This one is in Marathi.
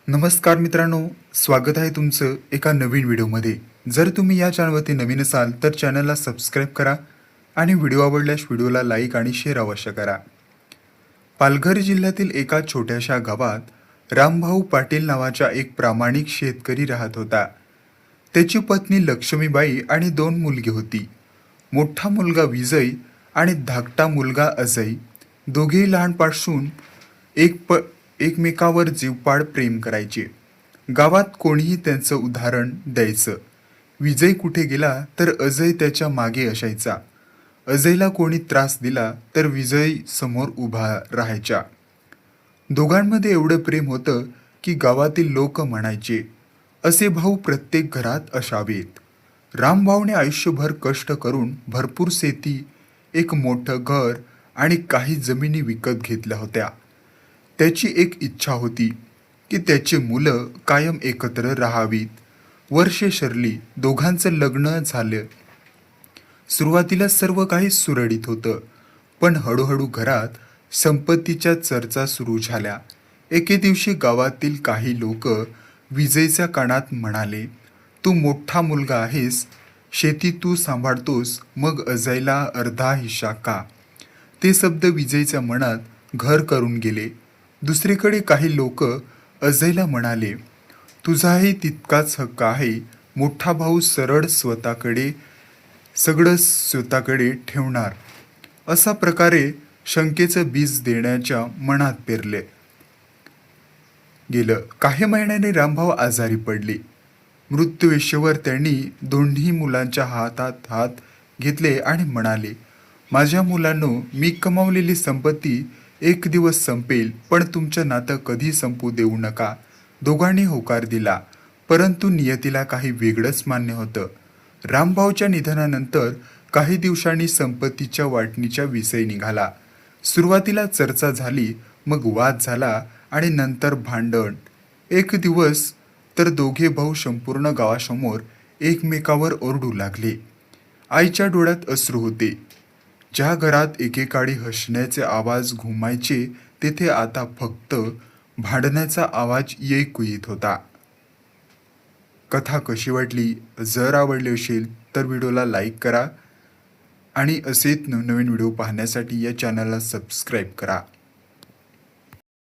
नमस्कार मित्रांनो, स्वागत आहे तुमचं एका नवीन व्हिडिओमध्ये. जर तुम्ही या चॅनलवरती नवीन असाल तर चॅनलला सबस्क्राईब करा आणि व्हिडिओ आवडल्यास व्हिडिओला लाईक आणि शेअर अवश्य करा. पालघर जिल्ह्यातील एका छोट्याशा गावात रामभाऊ पाटील नावाचा एक प्रामाणिक शेतकरी राहत होता. त्याची पत्नी लक्ष्मीबाई आणि 2 मुलगी होती. मोठा मुलगा विजय आणि धाकटा मुलगा अजय. दोघेही लहानपासून एक एकमेकावर जीवपाड प्रेम करायचे. गावात कोणीही त्यांचं उदाहरण द्यायचं. विजय कुठे गेला तर अजय त्याच्या मागे असायचा. अजयला कोणी त्रास दिला तर विजय समोर उभा राहायचा. दोघांमध्ये एवढं प्रेम होतं की गावातील लोक म्हणायचे, असे भाऊ प्रत्येक घरात असावेत. रामभाऊने आयुष्यभर कष्ट करून भरपूर शेती, एक मोठं घर आणि काही जमिनी विकत घेतल्या होत्या. त्याची एक इच्छा होती की त्याची मुलं कायम एकत्र राहावीत. वर्षे सरली, दोघांचं लग्न झालं. सुरुवातीला सर्व काही सुरळीत होतं, पण हळूहळू घरात संपत्तीच्या चर्चा सुरू झाल्या. एके दिवशी गावातील काही लोक विजयच्या कानात म्हणाले, तू मोठा मुलगा आहेस, शेती तू सांभाळतोस, मग अजयला अर्धा हिस्सा का? ते शब्द विजयच्या मनात घर करून गेले. दुसरीकडे काही लोक अजयला म्हणाले, तुझाही तितकाच हक्क आहे. मोठा भाऊ सरळ सगळं स्वतःकडे ठेवणार. अशा प्रकारे शंकेचं बीज देण्याच्या मनात पेरले गेलं. काही महिन्यांनी रामभाऊ आजारी पडले. मृत्यूवेशीवर त्यांनी दोन्ही मुलांच्या हातात हात घेतले आणि म्हणाले, माझ्या मुलांनो, मी कमावलेली संपत्ती एक दिवस संपेल, पण तुमचं नातं कधी संपू देऊ नका. दोघांनी होकार दिला, परंतु नियतीला काही वेगळंच मान्य होतं. रामभाऊच्या निधनानंतर काही दिवसांनी संपत्तीच्या वाटणीचा विषय निघाला. सुरुवातीला चर्चा झाली, मग वाद झाला आणि नंतर भांडण. एक दिवस तर दोघे भाऊ संपूर्ण गावासमोर एकमेकावर ओरडू लागले. आईच्या डोळ्यात अश्रू होते. ज्या घरात एकेकाळी हसण्याचे आवाज घुमायचे, तेथे आता फक्त भांडण्याचा आवाज ऐकू येत होता. कथा कशी वाटली? जर आवडली असेल तर व्हिडिओला लाईक करा आणि असेच नवनवीन व्हिडिओ पाहण्यासाठी या चॅनलला सबस्क्राईब करा.